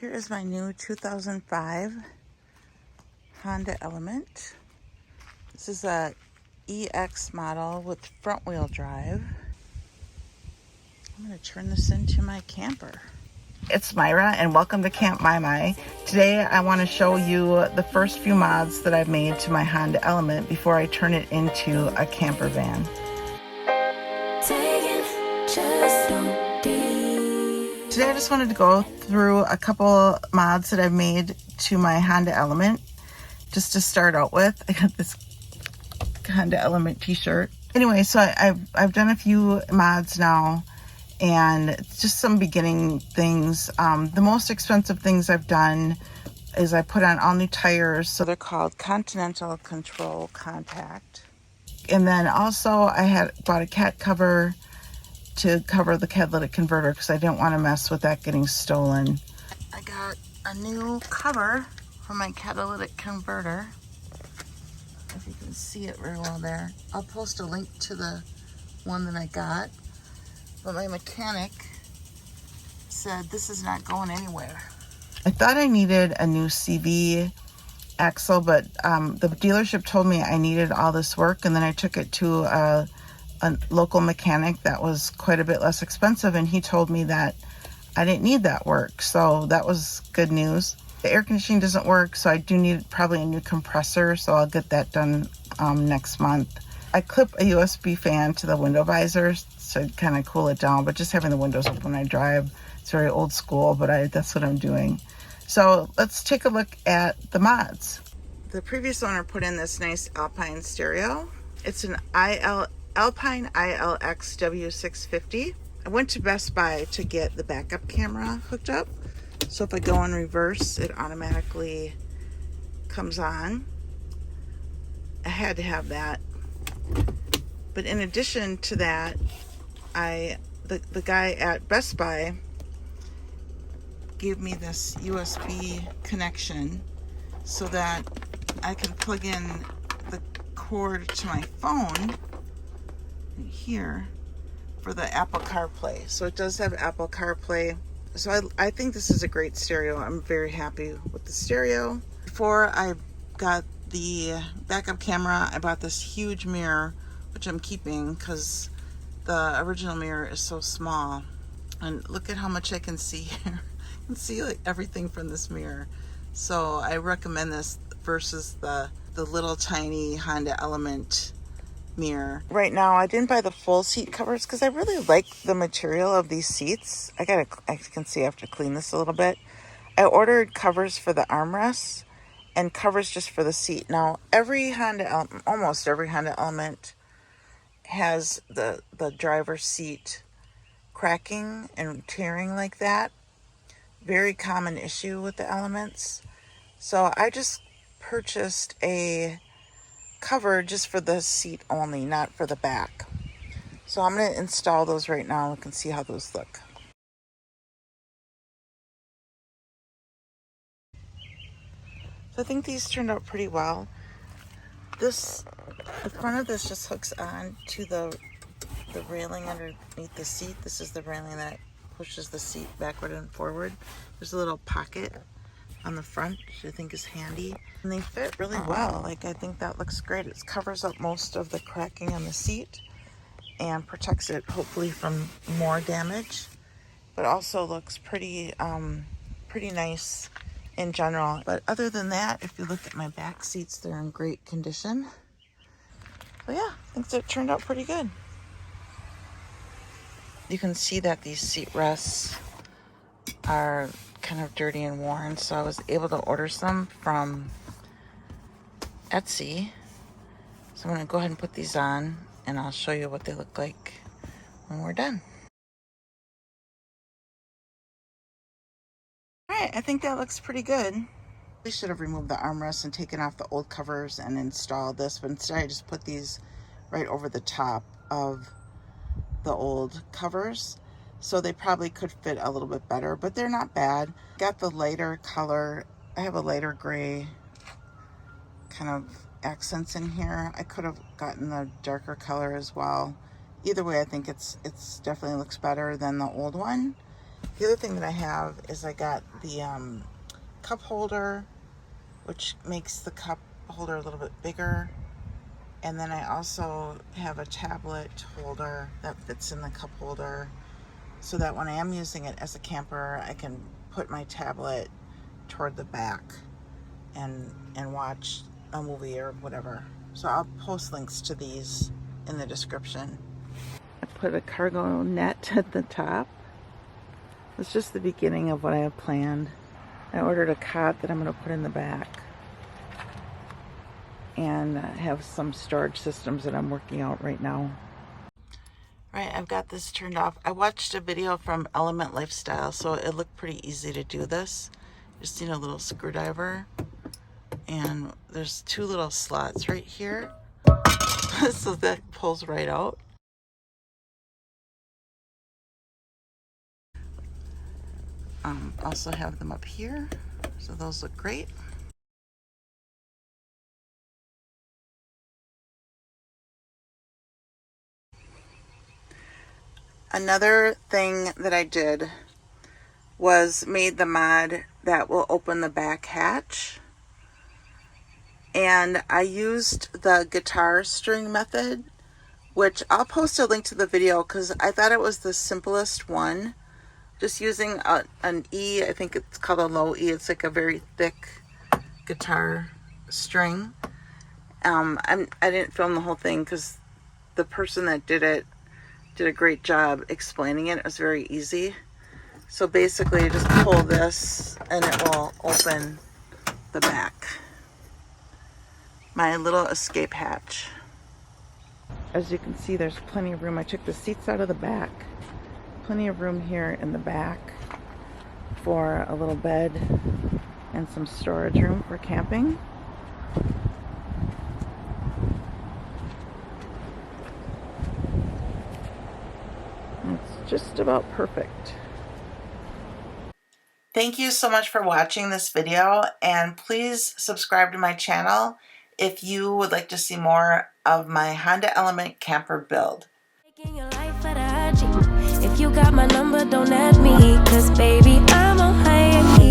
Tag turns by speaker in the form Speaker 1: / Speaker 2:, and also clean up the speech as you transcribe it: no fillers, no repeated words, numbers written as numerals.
Speaker 1: Here is my new 2005 Honda Element. This is a EX model with front wheel drive. I'm going to turn this into my camper. It's Myra and welcome to Camp My. Today I want to show you the first few mods that I've made to my Honda Element before I turn it into a camper van. Today I just wanted to go through a couple mods that I've made to my Honda Element just to start out with. I got this Honda Element t-shirt. Anyway, so I've done a few mods now and just some beginning things. The most expensive things I've done is I put on all new tires. So they're called Continental Control Compact. And then also I had bought a cat cover to cover the catalytic converter because I didn't want to mess with that getting stolen. I got a new cover for my catalytic converter. If you can see it very well there. I'll post a link to the one that I got. But my mechanic said this is not going anywhere. I thought I needed a new CV axle, but the dealership told me I needed all this work, and then I took it to a local mechanic that was quite a bit less expensive, and he told me that I didn't need that work, so that was good news. The air conditioning doesn't work, so I do need probably a new compressor, so I'll get that done next month. I clip a USB fan to the window visors to kind of cool it down, but just having the windows open when I drive, it's very old school, but that's what I'm doing. So let's take a look at the mods. The previous owner put in this nice Alpine stereo. It's an Alpine ILX W650. I went to Best Buy to get the backup camera hooked up. So if I go in reverse, it automatically comes on. I had to have that. But in addition to that, the guy at Best Buy gave me this USB connection so that I can plug in the cord to my phone here for the Apple CarPlay. So it does have Apple CarPlay. So I think this is a great stereo. I'm very happy with the stereo. Before I got the backup camera, I bought this huge mirror, which I'm keeping because the original mirror is so small. And look at how much I can see here. I can see like everything from this mirror. So I recommend this versus the little tiny Honda Element mirror. Right now I didn't buy the full seat covers because I really like the material of these seats. I can see I have to clean this a little bit. I ordered covers for the armrests and covers just for the seat. Now almost every Honda Element has the driver's seat cracking and tearing like that. Very common issue with the Elements. So I just purchased a cover just for the seat only, not for the back. So I'm going to install those right now. We can see how those look. So I think these turned out pretty well. The front of this just hooks on to the railing underneath the seat. This is the railing that pushes the seat backward and forward. There's a little pocket on the front, which I think is handy. And they fit really well. I think that looks great. It covers up most of the cracking on the seat and protects it hopefully from more damage, but also looks pretty nice in general. But other than that, if you look at my back seats, they're in great condition. So yeah, I think it turned out pretty good. You can see that these seat rests are kind of dirty and worn, so I was able to order some from Etsy. So I'm going to go ahead and put these on and I'll show you what they look like when we're done. Alright, I think that looks pretty good. I should have removed the armrests and taken off the old covers and installed this, but instead I just put these right over the top of the old covers. So they probably could fit a little bit better, but they're not bad. Got the lighter color. I have a lighter gray kind of accents in here. I could have gotten the darker color as well. Either way, I think it's definitely looks better than the old one. The other thing that I have is I got the cup holder, which makes the cup holder a little bit bigger. And then I also have a tablet holder that fits in the cup holder, so that when I am using it as a camper, I can put my tablet toward the back and watch a movie or whatever. So I'll post links to these in the description. I put a cargo net at the top. It's just the beginning of what I have planned. I ordered a cot that I'm going to put in the back, and have some storage systems that I'm working out right now. Right, I've got this turned off. I watched a video from Element Lifestyle, so it looked pretty easy to do this. Just need a little screwdriver, and there's two little slots right here, so that pulls right out. Also have them up here, so those look great. Another thing that I did was made the mod that will open the back hatch, and I used the guitar string method, which I'll post a link to the video because I thought it was the simplest one. Just using an E, I think it's called a low E. It's like a very thick guitar string. I didn't film the whole thing because the person that did it did a great job explaining it. It was very easy. So basically, you just pull this and it will open the back. My little escape hatch. As you can see, there's plenty of room. I took the seats out of the back. Plenty of room here in the back for a little bed and some storage room for camping. It's just about perfect. Thank you so much for watching this video, and please subscribe to my channel if you would like to see more of my Honda Element camper build. If you got my number, don't add me, 'cause baby, I'm on high.